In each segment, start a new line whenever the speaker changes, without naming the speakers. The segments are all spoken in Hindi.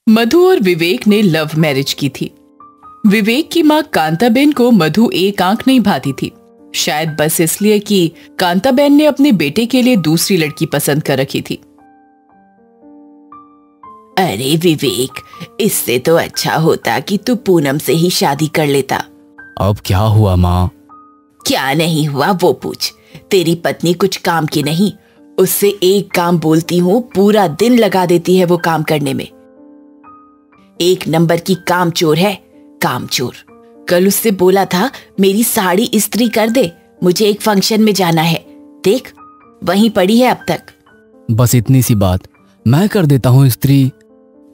मधु और विवेक ने लव मैरिज की थी। विवेक की मां कांताबेन को मधु एक आंख नहीं भाती थी, शायद बस इसलिए कि कांताबेन ने अपने बेटे के लिए दूसरी लड़की पसंद कर रखी थी।
अरे विवेक, इससे तो अच्छा होता कि तू पूनम से ही शादी कर लेता।
अब क्या हुआ माँ?
क्या नहीं हुआ वो पूछ। तेरी पत्नी कुछ काम की नहीं, उससे एक काम बोलती हूँ पूरा दिन लगा देती है वो काम करने में। एक नंबर की कामचोर है, कामचोर। कल उससे बोला था मेरी साड़ी इस्त्री कर दे, मुझे एक फंक्शन में जाना है। देख वहीं पड़ी है अब तक।
बस इतनी सी बात, मैं कर देता हूँ इस्त्री।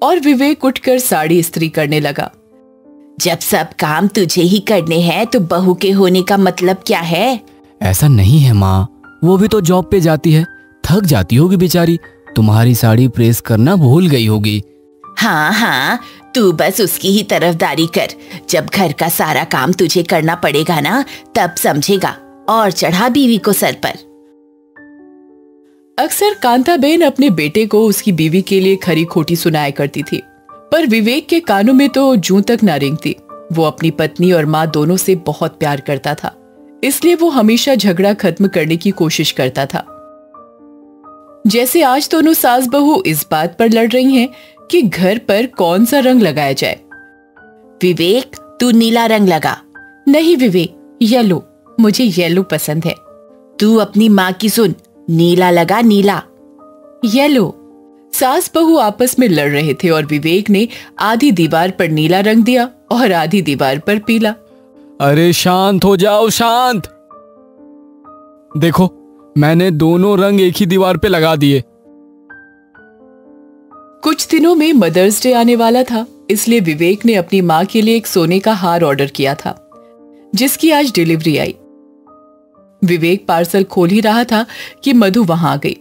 और विवेक उठकर साड़ी इस्त्री करने लगा।
जब सब काम तुझे ही करने हैं तो बहू के होने का मतलब क्या है?
ऐसा नहीं है माँ, वो भी तो जॉब पे जाती है, थक जाती होगी बेचारी, तुम्हारी साड़ी प्रेस करना भूल गई होगी।
हाँ हाँ, तू बस उसकी ही तरफदारी कर। जब घर का सारा काम तुझे करना पड़ेगा ना, तब समझेगा। और चढ़ा बीवी को सर पर।
अक्सर कांताबेन अपने बेटे को उसकी बीवी के लिए खरी खोटी सुनाया करती थी, पर विवेक के कानों में तो जूं तक ना रेंगती। वो अपनी पत्नी और माँ दोनों से बहुत प्यार करता था, इसलिए वो हमेशा झगड़ा खत्म करने की कोशिश करता था। जैसे आज दोनों सास बहू इस बात पर लड़ रही हैं कि घर पर कौन सा रंग लगाया जाए।
विवेक, तू नीला रंग लगा।
नहीं विवेक, येलो, मुझे येलो पसंद है।
तू अपनी माँ की सुन, नीला लगा, नीला।
येलो। सास बहू आपस में लड़ रहे थे और विवेक ने आधी दीवार पर नीला रंग दिया और आधी दीवार पर पीला।
अरे शांत हो जाओ, शांत। देखो, मैंने दोनों रंग एक ही दीवार पे लगा दिए।
कुछ दिनों में मदर्स डे आने वाला था, इसलिए विवेक ने अपनी माँ के लिए एक सोने का हार ऑर्डर किया था, जिसकी आज डिलीवरी आई। विवेक पार्सल खोल ही रहा था कि मधु वहां आ गई।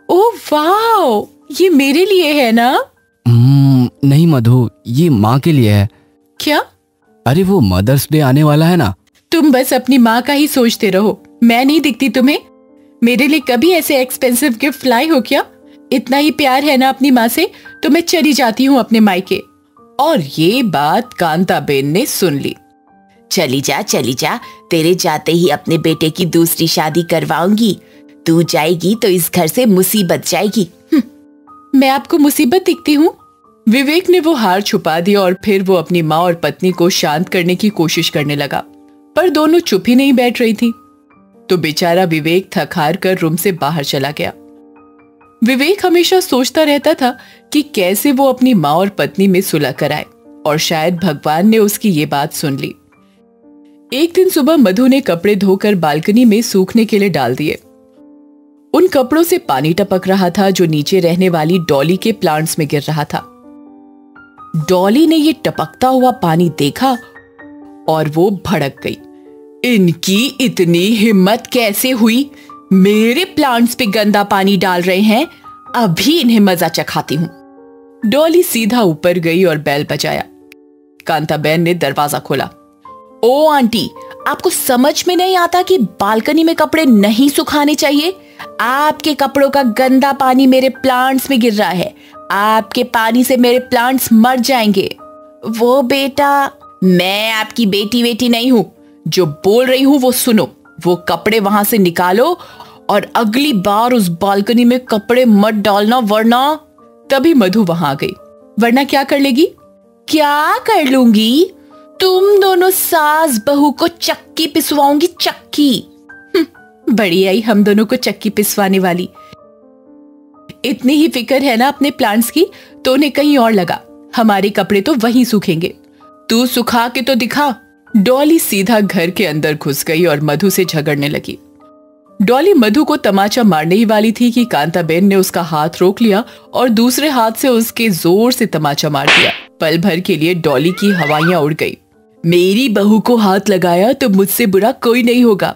ओह वाह, ये मेरे लिए है ना?
नहीं मधु, ये माँ के लिए है।
क्या?
अरे वो मदर्स डे आने वाला है ना।
तुम बस अपनी माँ का ही सोचते रहो, मैं नहीं दिखती तुम्हें? मेरे लिए कभी ऐसे एक्सपेंसिव गिफ्ट लाई हो क्या? इतना ही प्यार है ना अपनी माँ से तो मैं चली जाती हूँ अपने मायके। और ये बात कांताबेन ने सुन ली।
चली जा, चली जा, तेरे जाते ही अपने बेटे की दूसरी शादी करवाऊंगी। तू जाएगी तो इस घर से मुसीबत जाएगी।
मैं आपको मुसीबत दिखती हूँ? विवेक ने वो हार छुपा दिया और फिर वो अपनी माँ और पत्नी को शांत करने की कोशिश करने लगा, पर दोनों चुप ही नहीं बैठ रही थी। तो बेचारा विवेक थक हार कर रूम से बाहर चला गया। विवेक हमेशा सोचता रहता था कि कैसे वो अपनी माँ और पत्नी में सुलह कराए, और शायद भगवान ने उसकी ये बात सुन ली। एक दिन सुबह मधु ने कपड़े धोकर बालकनी में सूखने के लिए डाल दिए। उन कपड़ों से पानी टपक रहा था जो नीचे रहने वाली डॉली के प्लांट्स में गिर रहा था। डॉली ने ये टपकता हुआ पानी देखा और वो भड़क गई। इनकी इतनी हिम्मत कैसे हुई? मेरे प्लांट्स पे गंदा पानी डाल रहे हैं, अभी इन्हें मजा चखाती हूं। डॉली सीधा ऊपर गई और बेल बजाया। कांताबेन ने दरवाजा खोला। ओ आंटी, आपको समझ में नहीं आता कि बालकनी में कपड़े नहीं सुखाने चाहिए? आपके कपड़ों का गंदा पानी मेरे प्लांट्स में गिर रहा है। आपके पानी से मेरे प्लांट्स मर जाएंगे। वो बेटा, मैं आपकी बेटी बेटी नहीं हूं, जो बोल रही हूं वो सुनो। वो कपड़े वहां से निकालो और अगली बार उस बालकनी में कपड़े मत डालना, वरना। तभी मधु वहां आ गई। वरना क्या कर लेगी? क्या कर लूंगी? तुम दोनों सास बहू को चक्की पिसवाऊंगी, चक्की। बड़ी आई हम दोनों को चक्की पिसवाने वाली। इतनी ही फिक्र है ना अपने प्लांट्स की, तो उन्हें कहीं और लगा। हमारे कपड़े तो वहीं सूखेंगे। तू सुखा के तो दिखा। डॉली सीधा घर के अंदर घुस गई और मधु से झगड़ने लगी। डॉली मधु को तमाचा मारने ही वाली थी कि कांताबेन ने उसका हाथ रोक लिया और दूसरे हाथ से उसके जोर से तमाचा मार दिया। पल भर के लिए डॉली की हवाइयां उड़ गई। मेरी बहू को हाथ लगाया तो मुझसे बुरा कोई नहीं होगा।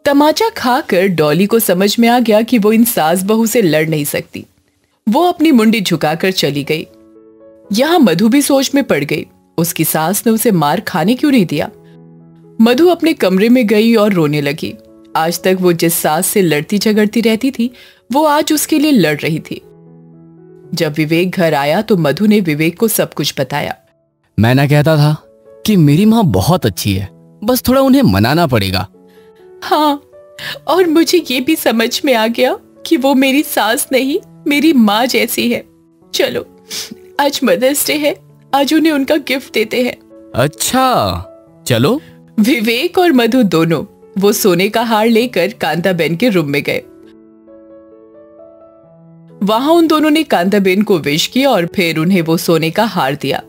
तमाचा खाकर डॉली को समझ में आ गया कि वो इन सास बहू से लड़ नहीं सकती। वो अपनी मुंडी झुकाकर चली गई। यहां मधु भी सोच में पड़ गई, उसकी सास ने उसे मार खाने क्यों नहीं दिया। मधु अपने कमरे में गई और रोने लगी। आज तक वो जिस सास से लड़ती झगड़ती रहती थी, वो आज उसके लिए लड़ रही थी। जब विवेक घर आया तो मधु ने विवेक को सब कुछ बताया।
मैं ना कहता था कि मेरी माँ बहुत अच्छी है, बस थोड़ा उन्हें मनाना पड़ेगा।
हाँ, और मुझे ये भी समझ में आ गया कि वो मेरी सास नहीं, मेरी माँ जैसी है। चलो, आज मदर्स डे है, आज उन्हें उनका गिफ्ट देते हैं।
अच्छा, चलो।
विवेक और मधु दोनों वो सोने का हार लेकर कांताबेन के रूम में गए। वहां उन दोनों ने कांताबेन को विश किया और फिर उन्हें वो सोने का हार दिया।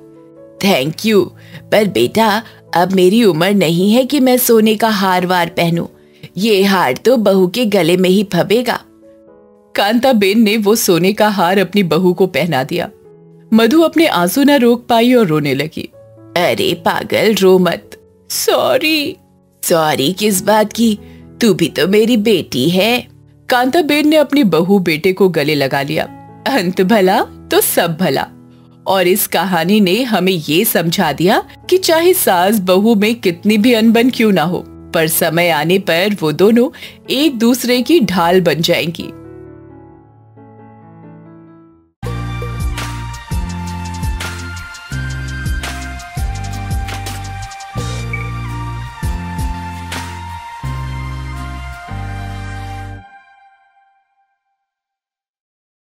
थैंक यू, पर बेटा अब मेरी उम्र नहीं है कि मैं सोने का हार वार पहनूं। ये हार तो बहू के गले में ही फबेगा।
कांताबेन ने वो सोने का हार अपनी बहू को पहना दिया। मधु अपने आंसू न रोक पाई और रोने लगी।
अरे पागल, रो मत। सॉरी किस बात की? तू भी तो मेरी बेटी है।
कांताबेन ने अपनी बहू बेटे को गले लगा लिया। अंत भला तो सब भला। और इस कहानी ने हमें ये समझा दिया कि चाहे सास बहू में कितनी भी अनबन क्यों ना हो, पर समय आने पर वो दोनों एक दूसरे की ढाल बन जाएंगी।